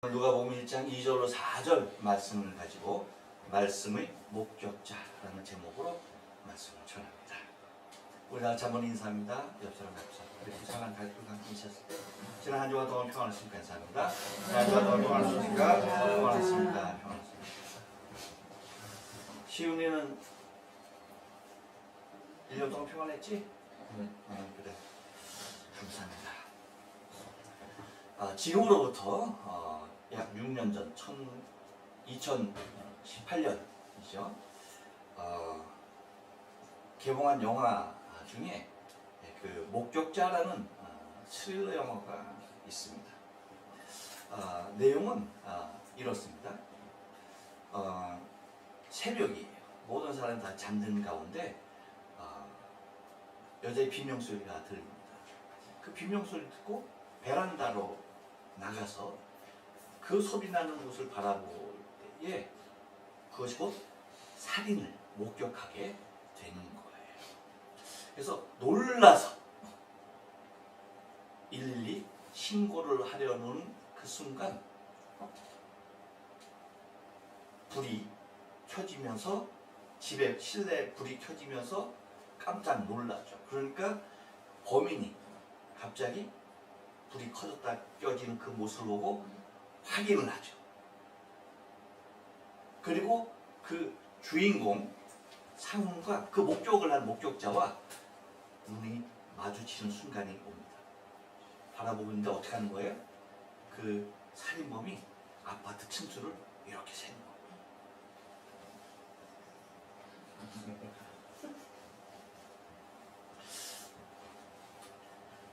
누가복음 1장 2절로 4절 말씀을 가지고 말씀의 목격자라는 제목으로 말씀을 전합니다. 우리 다 한번 인사합니다. 옆사람 이렇게 사랑하는 가족들과 함께 있었을 때 지난 한 주간 동안 평안했습니까? 감사합니다. 지난 한 주간 동안 평안했습니까? 평안했습니다. 평안했습니다. 시윤이는 1년 동안 평안했지? 그래. 감사합니다. 지금으로부터 약 6년 전 2018년이죠. 개봉한 영화 중에 그 목격자라는 스릴러 영화가 있습니다. 내용은 이렇습니다. 새벽이 모든 사람이 다 잠든 가운데 여자의 비명소리가 들립니다. 그 비명소리 듣고 베란다로 나가서 그 소리 나는 곳을 바라볼 때에 그것이 곧 살인을 목격하게 되는 거예요. 그래서 놀라서 112 신고를 하려는 그 순간 불이 켜지면서 집에 실내 불이 켜지면서 깜짝 놀랐죠. 그러니까 범인이 갑자기 불이 커졌다 껴지는 그 모습을 보고 확인을 하죠. 그리고 그 주인공 상훈과 그 목격을 한 목격자와 눈이 마주치는 순간이 옵니다. 바라보고 있는데 어떻게 하는 거예요? 그 살인범이 아파트 층수를 이렇게 세는 거예요.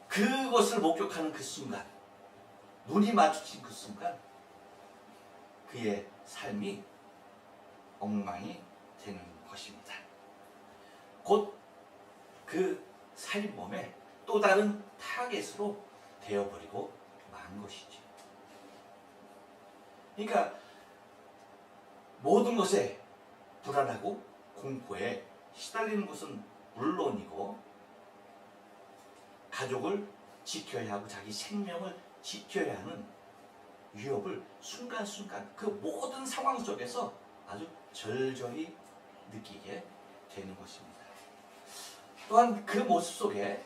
그것을 목격하는 그 순간, 눈이 마주친 그 순간 그의 삶이 엉망이 되는 것입니다. 곧 그 살인범의 또 다른 타겟으로 되어버리고 만 것이지. 그러니까 모든 것에 불안하고 공포에 시달리는 것은 물론이고 가족을 지켜야 하고 자기 생명을 지켜야 하는 위협을 순간순간 그 모든 상황 속에서 아주 절절히 느끼게 되는 것입니다. 또한 그 모습 속에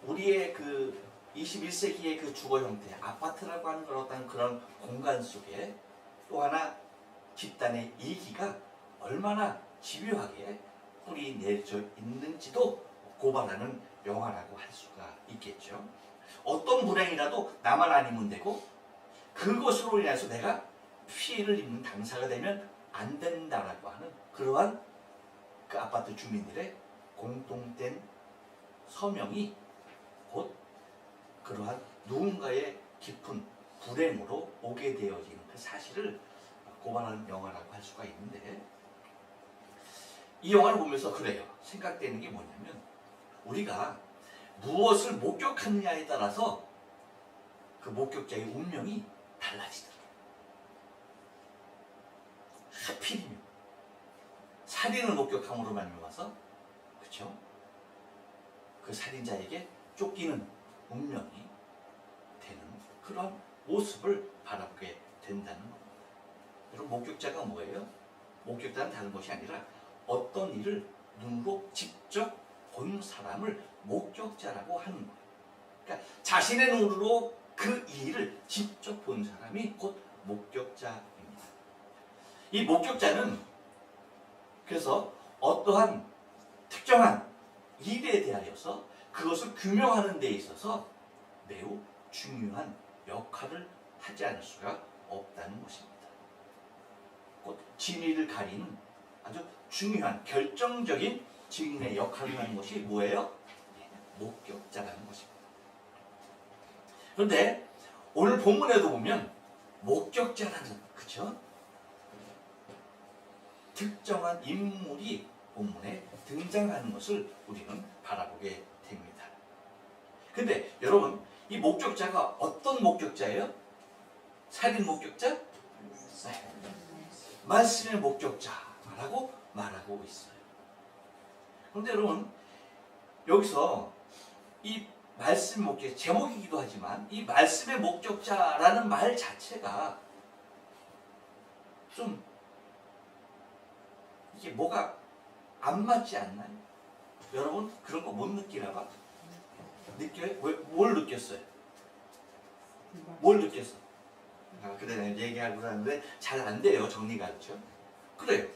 우리의 21세기의 그 주거 형태, 아파트라고 하는 그런 공간 속에 또 하나 집단의 이기가 얼마나 집요하게 뿌리 내려 있는지도 고발하는 영화라고 할 수가 있겠죠. 어떤 불행이라도 나만 아니면 되고 그것으로 인해서 내가 피해를 입는 당사가 되면 안 된다라고 하는 그러한 그 아파트 주민들의 공통된 서명이 곧 그러한 누군가의 깊은 불행으로 오게 되어지는 그 사실을 고발하는 영화라고 할 수가 있는데 이 영화를 보면서 그래요. 생각되는 게 뭐냐면 우리가 무엇을 목격하느냐에 따라서 그 목격자의 운명이 달라지더라고요. 하필이면 살인을 목격함으로 말미암아서 그렇죠? 그 살인자에게 쫓기는 운명이 되는 그런 모습을 바라보게 된다는 겁니다. 여러분 목격자가 뭐예요? 목격자는 다른 것이 아니라 어떤 일을 눈으로 직접 본 사람을 목격자라고 하는 거예요. 그러니까 자신의 눈으로 그 일을 직접 본 사람이 곧 목격자입니다. 이 목격자는 그래서 어떠한 특정한 일에 대하여서 그것을 규명하는 데 있어서 매우 중요한 역할을 하지 않을 수가 없다는 것입니다. 곧 진위를 가리는 아주 중요한 결정적인 증인의 역할을 하는 것이 뭐예요? 목격자라는 것입니다. 그런데 오늘 본문에도 보면 목격자라는 그쵸? 특정한 인물이 본문에 등장하는 것을 우리는 바라보게 됩니다. 근데 여러분 이 목격자가 어떤 목격자예요? 살인 목격자? 네. 말씀의 목격자라고 말하고 있어요. 그런데 여러분 여기서 이 말씀 목적 제목이기도 하지만 이 말씀의 목적자라는 말 자체가 좀 이게 뭐가 안 맞지 않나요? 여러분 그런 거 못 느끼나 봐? 느껴요? 뭘 느꼈어요? 뭘 느꼈어? 그래 내가 얘기하고 하는데 잘 안 돼요. 정리가 그렇죠? 그래요.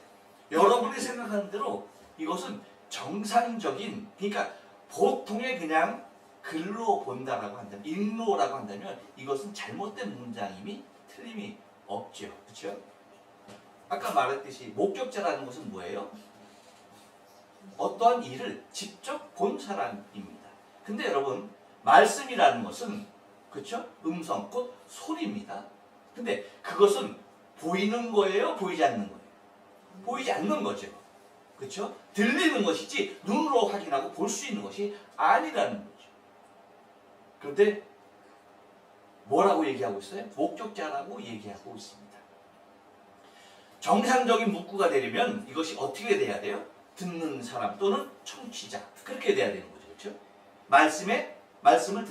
여러분이 생각하는 대로 이것은 정상적인 그러니까 보통의 그냥 글로 본다라고 한다면 읽노라고 한다면 이것은 잘못된 문장임이 틀림이 없죠. 그렇죠? 아까 말했듯이 목격자라는 것은 뭐예요? 어떠한 일을 직접 본 사람입니다. 근데 여러분 말씀이라는 것은 그렇죠? 음성 곧 소리입니다. 근데 그것은 보이는 거예요? 보이지 않는 거예요? 보이지 않는 거죠. 그렇죠? 들리는 것이지 눈으로 확인하고 볼 수 있는 것이 아니라는 거죠. 그런데 뭐라고 얘기하고 있어요? 목격자라고 얘기하고 있습니다. 정상적인 문구가 되려면 이것이 어떻게 돼야 돼요? 듣는 사람 또는 청취자 그렇게 돼야 되는 거죠. 그렇죠? 말씀을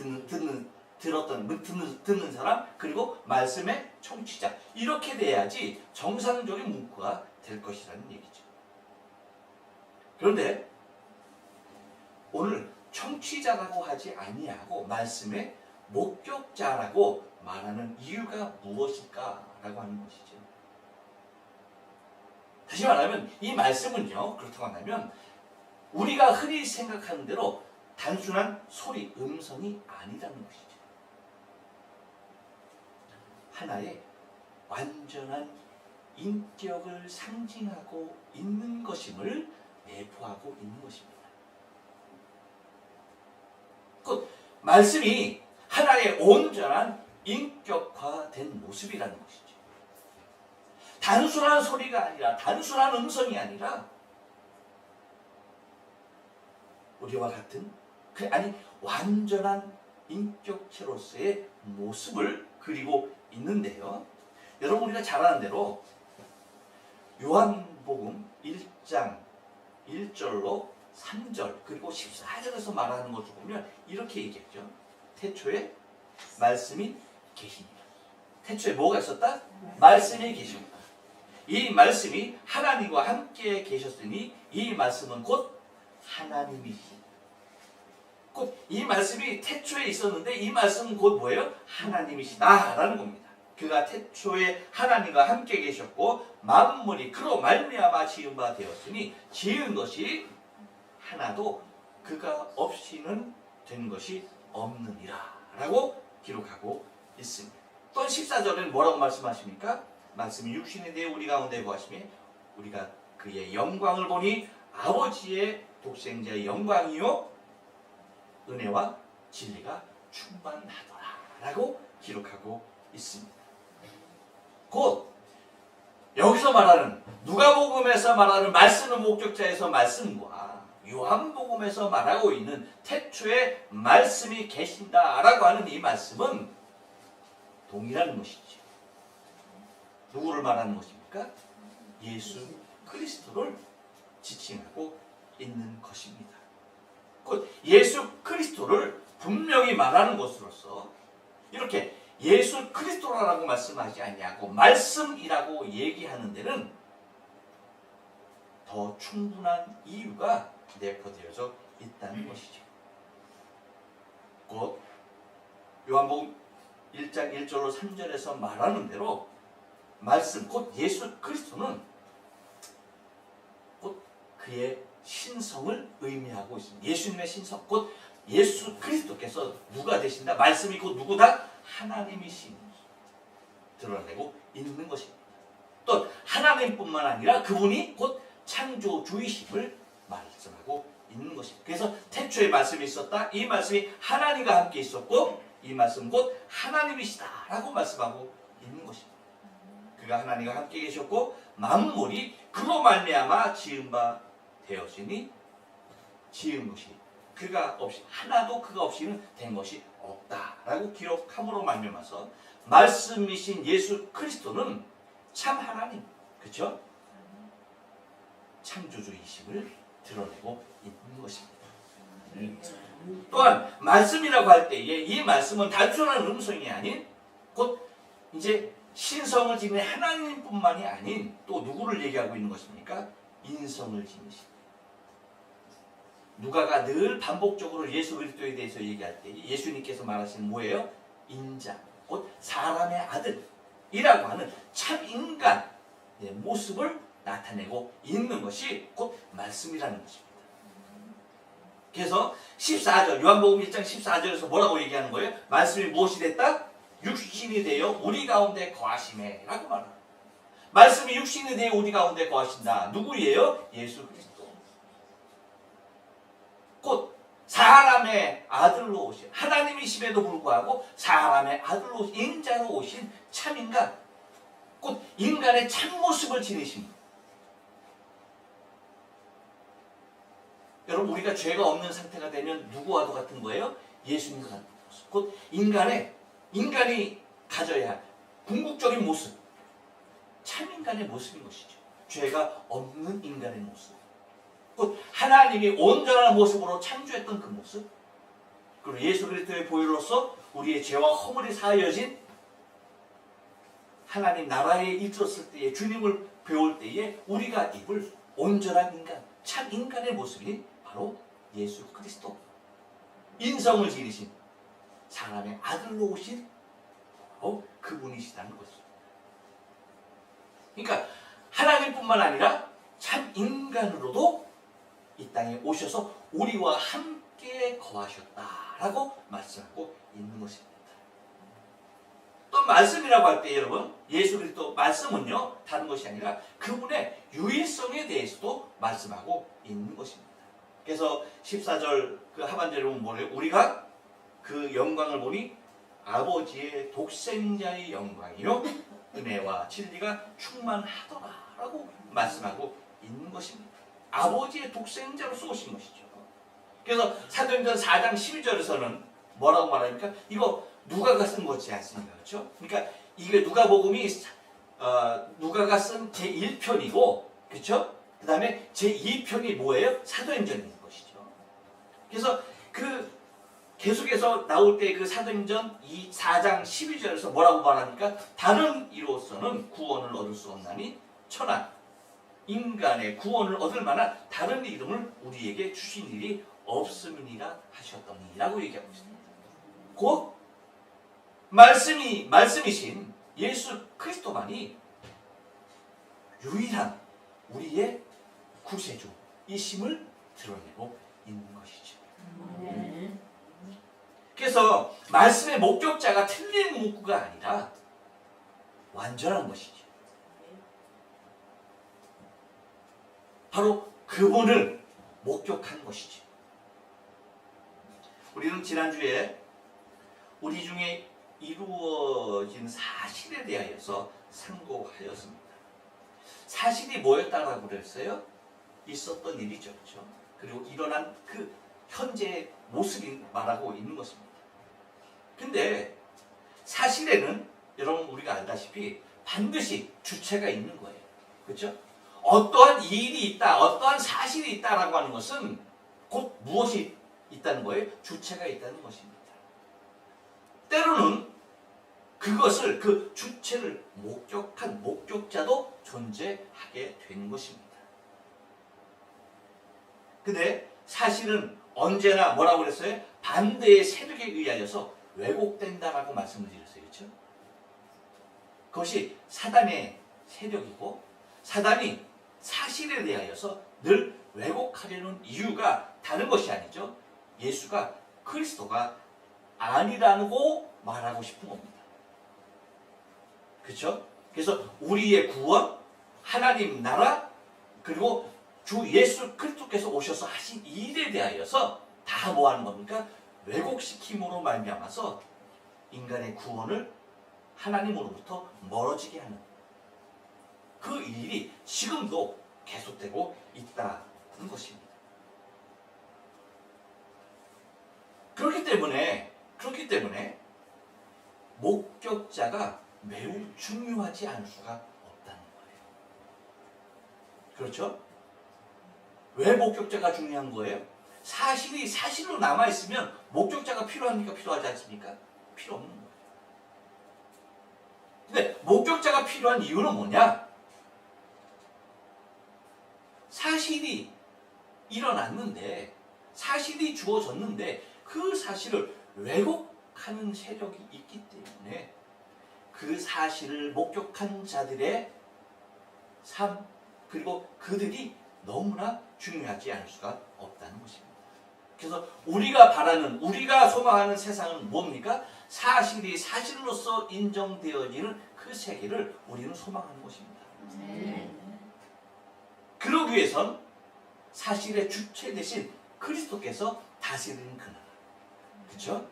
듣는 사람 그리고 말씀의 청취자 이렇게 돼야지 정상적인 문구가 될 것이라는 얘기죠. 그런데 오늘 청취자라고 하지 아니하고 말씀의 목격자라고 말하는 이유가 무엇일까라고 하는 것이죠. 다시 말하면 이 말씀은요. 그렇다고 한다면 우리가 흔히 생각하는 대로 단순한 소리, 음성이 아니라는 것이죠. 하나의 완전한 인격을 상징하고 있는 것임을 내포하고 있는 것입니다. 그 말씀이 하나의 온전한 인격화된 모습이라는 것이죠. 단순한 소리가 아니라 단순한 음성이 아니라 우리와 같은 완전한 인격체로서의 모습을 그리고 있는데요. 여러분 우리가 잘 아는 대로 요한복음 1장 1절로 3절 그리고 14절에서 말하는 것을 보면 이렇게 얘기했죠. 태초에 말씀이 계시니라. 태초에 뭐가 있었다? 말씀이 계십니다. 이 말씀이 하나님과 함께 계셨으니 이 말씀은 곧 하나님이시. 곧 이 말씀이 태초에 있었는데 이 말씀은 곧 뭐예요? 하나님이시다라는 겁니다. 그가 태초에 하나님과 함께 계셨고 만물이 그로 말미암아 지은 바 되었으니 지은 것이 하나도 그가 없이는 된 것이 없느니라 라고 기록하고 있습니다. 또 14절에는 뭐라고 말씀하십니까? 말씀이 육신이 되어 우리 가운데 거하시며 우리가 그의 영광을 보니 아버지의 독생자의 영광이요 은혜와 진리가 충만하더라 라고 기록하고 있습니다. 곧 여기서 말하는 누가복음에서 말하는 말씀의 목적자에서 말씀과 요한복음에서 말하고 있는 태초에 말씀이 계신다라고 하는 이 말씀은 동일한 것이죠. 누구를 말하는 것입니까? 예수 그리스도를 지칭하고 있는 것입니다. 곧 예수 그리스도를 분명히 말하는 것으로서 이렇게 예수 그리스도라고 말씀하지 않냐고 말씀이라고 얘기하는 데는 더 충분한 이유가 내포되어져 있다는 것이죠. 곧 요한복음 1장 1절로 3절에서 말하는 대로 말씀 곧 예수 그리스도는 곧 그의 신성을 의미하고 있습니다. 예수님의 신성 곧 예수 그리스도께서 누가 되신다? 말씀이 곧 누구다? 하나님이신 드러내고 있는 것입니다. 또 하나님뿐만 아니라 그분이 곧 창조주이심을 말씀하고 있는 것입니다. 그래서 태초에 말씀이 있었다. 이 말씀이 하나님과 함께 있었고 이 말씀 곧 하나님이시다 라고 말씀하고 있는 것입니다. 그가 하나님과 함께 계셨고 만물이 그로 말미암아 지은 바 되었으니 지은 것이 그가 없이 하나도 그가 없이는 된 것이 없다라고 기록함으로 말미암아서 말씀이신 예수 그리스도는 참 하나님, 그렇죠? 창조주이심을 드러내고 있는 것입니다. 또한 말씀이라고 할 때에 이 말씀은 단순한 음성이 아닌 곧 이제 신성을 지닌 하나님뿐만이 아닌 또 누구를 얘기하고 있는 것입니까? 인성을 지니신 누가가 늘 반복적으로 예수 그리스도에 대해서 얘기할 때 예수님께서 말하시는 뭐예요? 인자, 곧 사람의 아들이라고 하는 참 인간의 모습을 나타내고 있는 것이 곧 말씀이라는 것입니다. 그래서 14절 요한복음 1장 14절에서 뭐라고 얘기하는 거예요? 말씀이 무엇이 됐다? 육신이 되어 우리 가운데 거하시매 라고 말합니다. 말씀이 육신이 되어 우리 가운데 거하신다. 누구예요? 예수 그리스도. 곧 사람의 아들로 오신 하나님이심에도 불구하고 사람의 아들로 오신 인자로 오신 참인간 곧 인간의 참모습을 지니신 분. 여러분 우리가 죄가 없는 상태가 되면 누구와도 같은 거예요? 예수님과 같은 모습. 곧 인간이 가져야 할 궁극적인 모습. 참인간의 모습인 것이죠. 죄가 없는 인간의 모습. 곧 하나님이 온전한 모습으로 창조했던 그 모습. 그리고 예수 그리스도의 보혈로서 우리의 죄와 허물이 사하여진 하나님 나라에 이르렀을 때에 주님을 배울 때에 우리가 입을 온전한 인간, 참 인간의 모습이 바로 예수 그리스도. 인성을 지니신 사람의 아들로 오신 바로 그분이시다는 것입니다. 그러니까 하나님뿐만 아니라 참 인간으로도 이 땅에 오셔서 우리와 함께 거하셨다라고 말씀하고 있는 것입니다. 또 말씀이라고 할 때 여러분 예수 그리스도 말씀은요 다른 것이 아니라 그분의 유일성에 대해서도 말씀하고 있는 것입니다. 그래서 14절 그 하반절에 보면 뭐래요? 우리가 그 영광을 보니 아버지의 독생자의 영광이요 은혜와 진리가 충만하더라라고 말씀하고 있는 것입니다. 아버지의 독생자로서 오신 것이죠. 그래서 사도행전 4장 12절에서는 뭐라고 말합니까? 이거 누가가 쓴 것이 않습니까? 그렇죠? 그러니까 이게 누가복음이 누가가 쓴 제1편이고 그렇죠? 그 다음에 제2편이 뭐예요? 사도행전인 것이죠. 그래서 그 계속해서 나올 때 그 사도행전 4장 12절에서 뭐라고 말합니까? 다른 이로서는 구원을 얻을 수 없나니 천하 인간의 구원을 얻을 만한 다른 이름을 우리에게 주신 일이 없음이니라 하셨더니라고 얘기하고 있습니다. 곧 말씀이신 예수 그리스도만이 유일한 우리의 구세주이심을 드러내고 있는 것이죠. 그래서 말씀의 목격자가 틀린 문구가 아니라 완전한 것이죠. 바로 그분을 목격한 것이죠. 우리는 지난주에 우리 중에 이루어진 사실에 대하여서 상고하였습니다. 사실이 뭐였다라고 그랬어요? 있었던 일이죠. 그렇죠? 그리고 일어난 그 현재의 모습이 말하고 있는 것입니다. 근데 사실에는 여러분 우리가 알다시피 반드시 주체가 있는 거예요. 그렇죠? 어떠한 일이 있다, 어떠한 사실이 있다라고 하는 것은 곧 무엇이 있다는 거예요? 주체가 있다는 것입니다. 때로는 그것을 그 주체를 목격한 목격자도 존재하게 되는 것입니다. 근데 사실은 언제나 뭐라고 그랬어요? 반대의 세력에 의하여서 왜곡된다라고 말씀을 드렸어요. 그렇죠? 그것이 사단의 세력이고 사단이 사실에 대하여서 늘 왜곡하려는 이유가 다른 것이 아니죠. 예수가 그리스도가 아니라고 말하고 싶은 겁니다. 그렇죠? 그래서 우리의 구원, 하나님 나라, 그리고 주 예수 그리스도께서 오셔서 하신 일에 대하여서 다 뭐하는 겁니까? 왜곡시킴으로 말미암아서 인간의 구원을 하나님으로부터 멀어지게 하는 그 일이 지금도 계속되고 있다는 것입니다. 그렇기 때문에 목격자가 매우 중요하지 않을 수가 없다는 거예요. 그렇죠? 왜 목격자가 중요한 거예요? 사실이 사실로 남아있으면 목격자가 필요합니까? 필요하지 않습니까? 필요 없는 거예요. 근데 목격자가 필요한 이유는 뭐냐? 사실이 일어났는데, 사실이 주어졌는데 그 사실을 왜곡하는 세력이 있기 때문에 그 사실을 목격한 자들의 삶, 그리고 그들이 너무나 중요하지 않을 수가 없다는 것입니다. 그래서 우리가 바라는, 우리가 소망하는 세상은 뭡니까? 사실이 사실로서 인정되어지는 그 세계를 우리는 소망하는 것입니다. 그러기 위해선 사실의 주체 대신 그리스도께서 다스리는 그 나라, 그렇죠?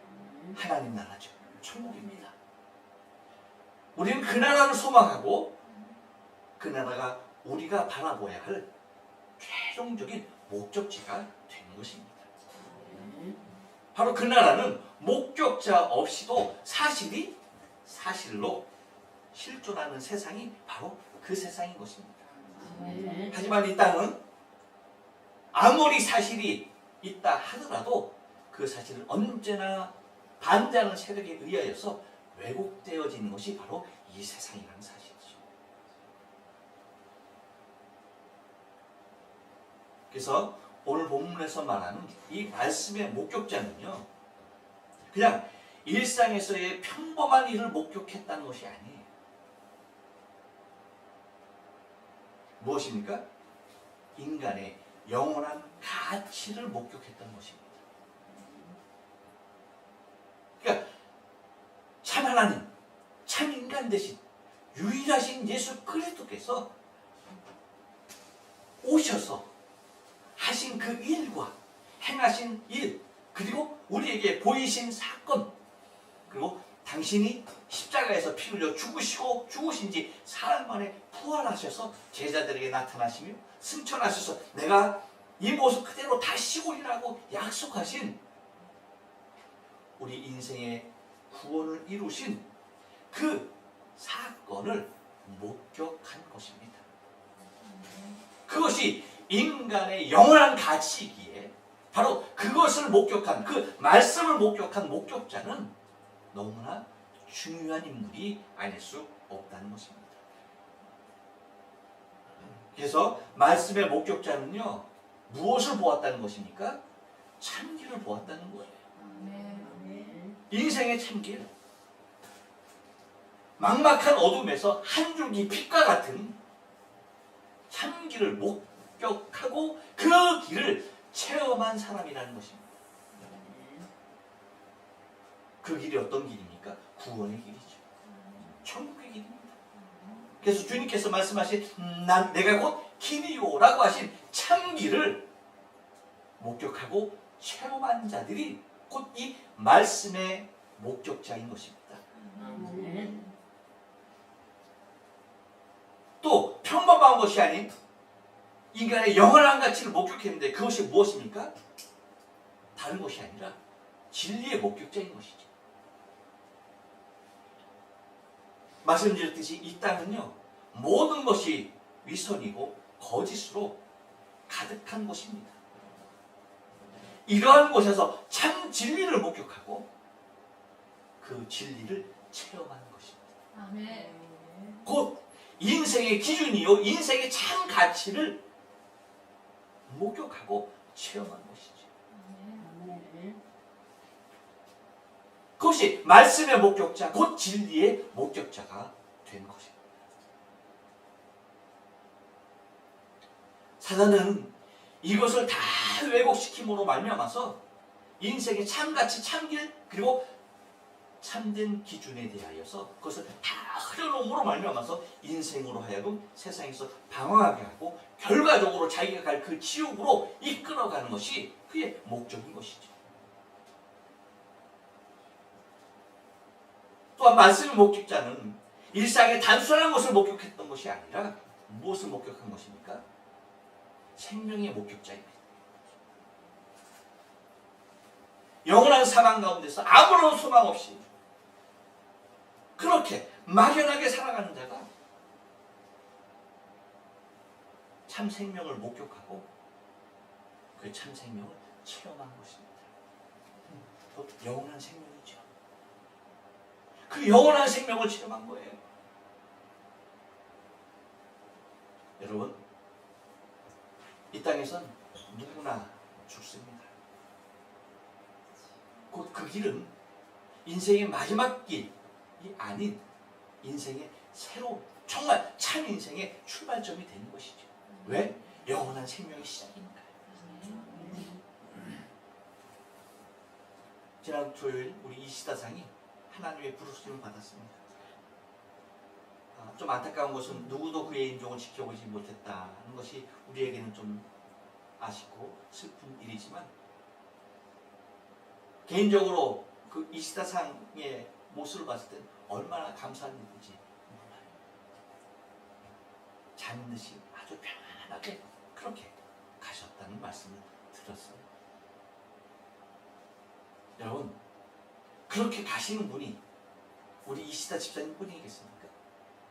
하나님 나라죠. 천국입니다. 우리는 그 나라를 소망하고 그 나라가 우리가 바라봐야 할 최종적인 목적지가 되는 것입니다. 바로 그 나라는 목격자 없이도 사실이 사실로 실존하는 세상이 바로 그 세상인 것입니다. 하지만 이 땅은 아무리 사실이 있다 하더라도 그 사실은 언제나 반대하는 세력에 의하여서 왜곡되어지는 것이 바로 이 세상이라는 사실이죠. 그래서 오늘 본문에서 말하는 이 말씀의 목격자는요, 그냥 일상에서의 평범한 일을 목격했다는 것이 아니에요. 무엇입니까? 인간의 영원한 가치를 목격했다는 것입니다. 그러니까 참 하나님, 참 인간 대신 유일하신 예수 그리스도께서 오셔서 하신 그 일과 행하신 일, 그리고 우리에게 보이신 사건, 그리고 당신이 십자가에서 피 흘려 죽으시고 죽으신 지 사흘 만에 부활하셔서 제자들에게 나타나시며 승천하셔서 내가 이 모습 그대로 다시 오리라고 약속하신 우리 인생의 구원을 이루신 그 사건을 목격한 것입니다. 그것이 인간의 영원한 가치이기에 바로 그것을 목격한, 그 말씀을 목격한 목격자는 너무나 중요한 인물이 아닐 수 없다는 것입니다. 그래서 말씀의 목격자는요, 무엇을 보았다는 것입니까? 참길을 보았다는 거예요. 인생의 참길, 막막한 어둠에서 한 줄기 빛과 같은 참길을 목격하고 그 길을 체험한 사람이라는 것입니다. 그 길이 어떤 길입니까? 구원의 길이죠. 천국의 길입니다. 그래서 주님께서 말씀하신 내가 곧 길이요 라고 하신 참길을 목격하고 체험한 자들이 곧 이 말씀의 목격자인 것입니다. 또 평범한 것이 아닌 인간의 영원한 가치를 목격했는데 그것이 무엇입니까? 다른 것이 아니라 진리의 목격자인 것이죠. 말씀드렸듯이 이 땅은요, 모든 것이 위선이고 거짓으로 가득한 곳입니다. 이러한 곳에서 참 진리를 목격하고 그 진리를 체험하는 것입니다. 곧 인생의 기준이요, 인생의 참 가치를 목격하고 체험하는 것이죠. 그것이 말씀의 목격자, 곧 진리의 목격자가 된 것입니다. 사단은 이것을 다 왜곡시킴으로 말미암아서 인생의 참가치, 참길, 그리고 참된 기준에 대하여서 그것을 다 흐려놓음으로 말미암아서 인생으로 하여금 세상에서 방황하게 하고 결과적으로 자기가 갈 그 지옥으로 이끌어가는 것이 그의 목적인 것이죠. 또한 말씀의 목격자는 일상의 단순한 것을 목격했던 것이 아니라 무엇을 목격한 것입니까? 생명의 목격자입니다. 영원한 사망 가운데서 아무런 소망 없이 그렇게 막연하게 살아가는 자가 참 생명을 목격하고 그 참 생명을 체험한 것입니다. 곧 영원한 생명이죠. 그 영원한 생명을 체험한 거예요. 여러분, 이 땅에선 누구나 죽습니다. 곧 그 길은 인생의 마지막 길이 아닌 인생의 새로 정말 참 인생의 출발점이 되는 것이죠. 왜? 영원한 생명의 시작이니까요. 지난 토요일 우리 이시다상이 하나님의 부르심을 받았습니다. 좀 안타까운 것은 누구도 그의 인종을 지켜보지 못했다는 것이 우리에게는 좀 아쉽고 슬픈 일이지만, 개인적으로 그 이시다상의 모습을 봤을 때 얼마나 감사한 일인지 몰라요. 잠듯이 아주 편안하게 그렇게 가셨다는 말씀을 들었어요. 여러분, 그렇게 가시는 분이 우리 이시다 집사님 뿐이겠습니까?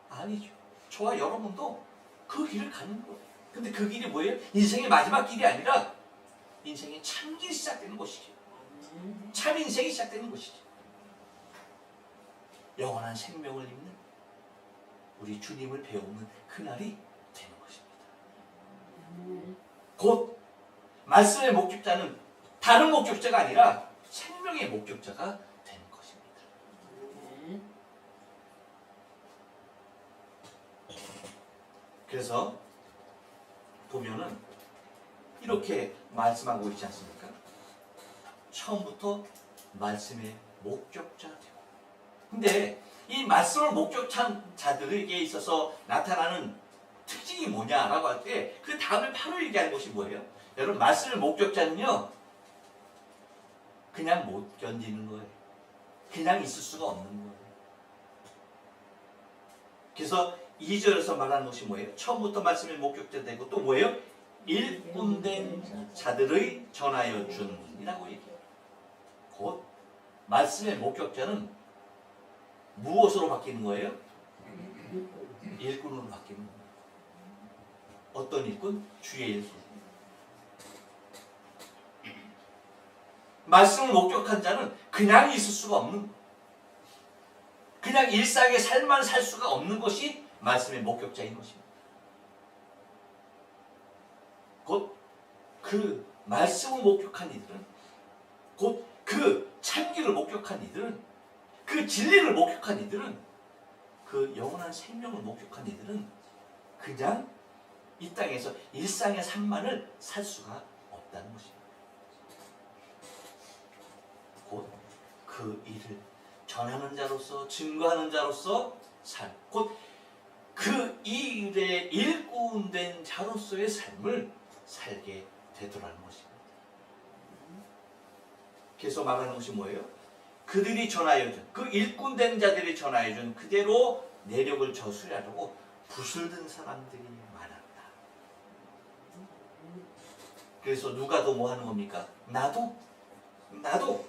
아니죠. 저와 여러분도 그 길을 가는 거예요. 근데 그 길이 뭐예요? 인생의 마지막 길이 아니라 인생의 참길이 시작되는 것이죠. 참 인생이 시작되는 것이죠. 영원한 생명을 입는 우리 주님을 배우는 그날이 되는 것입니다. 곧 말씀의 목격자는 다른 목격자가 아니라 생명의 목격자가 되는 것입니다. 그래서 보면은 이렇게 말씀하고 있지 않습니까? 처음부터 말씀의 목격자 되고. 근데 이 말씀을 목격한 자들에게 있어서 나타나는 특징이 뭐냐라고 할 때 그 다음에 바로 얘기하는 것이 뭐예요? 여러분, 말씀의 목격자는요, 그냥 못 견디는 거예요. 그냥 있을 수가 없는 거예요. 그래서 2절에서 말하는 것이 뭐예요? 처음부터 말씀의 목격자 되고 또 뭐예요? 일꾼된 자들의 전하여 준이라고 얘기해요. 곧 말씀의 목격자는 무엇으로 바뀌는 거예요? 일꾼으로 바뀌는 거예요. 어떤 일꾼? 주의 일꾼. 말씀을 목격한 자는 그냥 있을 수가 없는, 그냥 일상의 삶만 살 수가 없는 것이 말씀의 목격자인 것입니다. 곧 그 말씀을 목격한 이들은, 곧 그 참기를 목격한 이들은, 그 진리를 목격한 이들은, 그 영원한 생명을 목격한 이들은 그냥 이 땅에서 일상의 삶만을 살 수가 없다는 것입니다. 곧 그 일을 전하는 자로서, 증거하는 자로서 삶, 곧 그 일에 일꾼된 자로서의 삶을 살게 되더라는 것입니다. 그래서 말하는 것이 뭐예요? 그들이 전하여 준, 그 일꾼된 자들이 전하여 준 그대로 내력을 저수리하려고 붓을 든 사람들이 많았다. 그래서 누가 더 뭐 하는 겁니까? 나도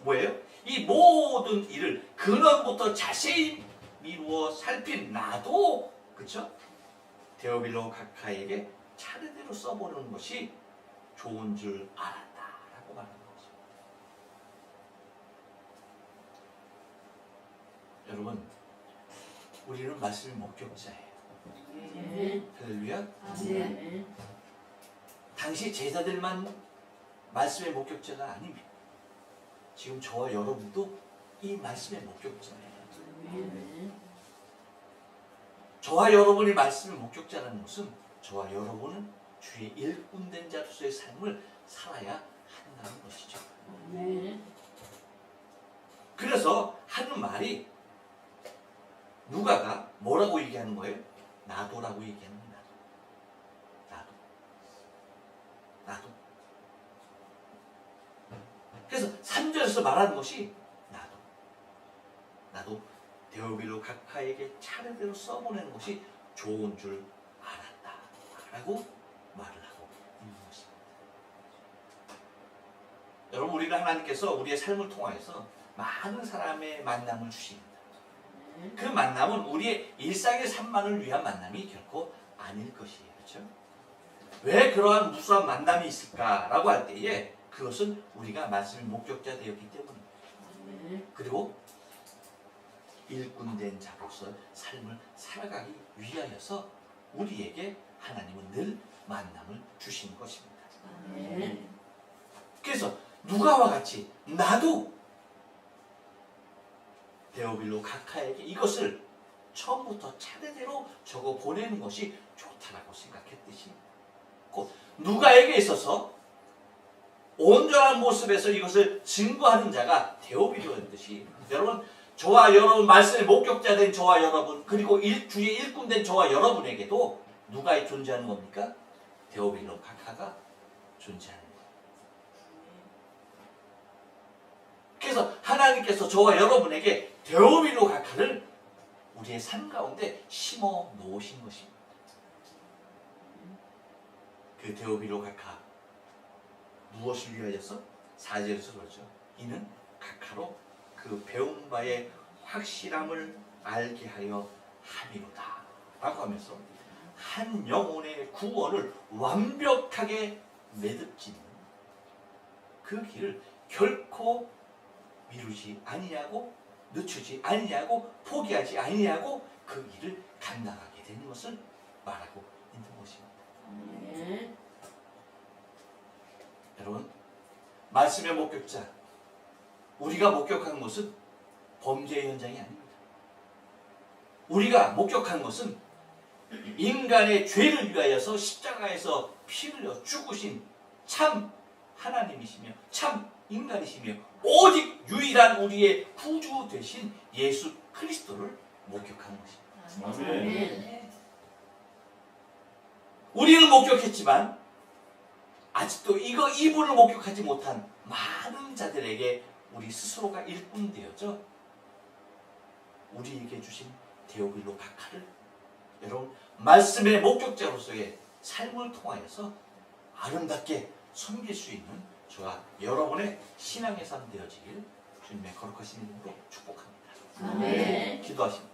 뭐예요? 이 모든 일을 근원부터 자세히 미루어 살핀 나도, 그렇죠? 데오빌로 각하에게 차례대로 써보는 것이 좋은 줄 알았다라고 말하는 거죠. 여러분, 우리는 말씀의 목격자예요. 할렐루야. 당시 제자들만 말씀의 목격자가 아닙니다. 지금 저와 여러분도 이 말씀의 목격자예요. 저와 여러분이 말씀의 목격자라는 것은 저와 여러분은 주의 일꾼된 자로서의 삶을 살아야 한다는 것이죠. 그래서 하는 말이, 누가가 뭐라고 얘기하는 거예요? 나도라고 얘기하는 거예요. 나도. 그래서 3절에서 말하는 것이 나도 데오빌로 각하에게 차례대로 써보내는 것이 좋은 줄 알았다 라고 말을 하고 있는 것입니다. 여러분, 우리는 하나님께서 우리의 삶을 통하여서 많은 사람의 만남을 주십니다. 그 만남은 우리의 일상의 삶만을 위한 만남이 결코 아닐 것이에요. 그렇죠? 왜 그러한 무수한 만남이 있을까라고 할 때에 그것은 우리가 말씀의 목격자 되었기 때문입니다. 그리고 일꾼된 자로서 삶을 살아가기 위하여서 우리에게 하나님은 늘 만남을 주시는 것입니다. 그래서 누가와 같이 나도 데오빌로 각하에게 이것을 처음부터 차례대로 적어 보내는 것이 좋다라고 생각했듯이 곧 누가에게 있어서 온전한 모습에서 이것을 증거하는 자가 데오빌로였듯이 여러분 저와 여러분 말씀의 목격자 된 저와 여러분 그리고 주의 일꾼 된 저와 여러분에게도 누가 존재하는 겁니까? 데오빌로 각하가 존재하는 거예요. 그래서 하나님께서 저와 여러분에게 데오빌로 각하를 우리의 삶 가운데 심어 놓으신 것입니다. 그 데오빌로 각하 무엇을 위하여서? 4절에서 그러죠. 이는 각하로 그 배운 바의 확실함을 알게 하여 함이로다 라고 하면서 한 영혼의 구원을 완벽하게 매듭짓는 그 길을 결코 미루지 아니하고 늦추지 아니하고 포기하지 아니하고 그 길을 감당하게 되는 것을 말하고 있는 것입니다. 여러분 말씀의 목격자 우리가 목격한 것은 범죄의 현장이 아닙니다. 우리가 목격한 것은 인간의 죄를 위하여서 십자가에서 피 흘려 죽으신 참 하나님이시며 참 인간이시며 오직 유일한 우리의 구주 되신 예수 그리스도를 목격한 것입니다. 우리는 목격했지만 아직도 이분을 목격하지 못한 많은 자들에게 우리 스스로가 일꾼 되어져 우리에게 주신 데오빌로 각하를 여러분 말씀의 목격자로서의 삶을 통하여서 아름답게 섬길 수 있는 저와 여러분의 신앙의 삶 되어지길 주님의 거룩하신 이름으로 축복합니다. 아멘. 기도하십니다.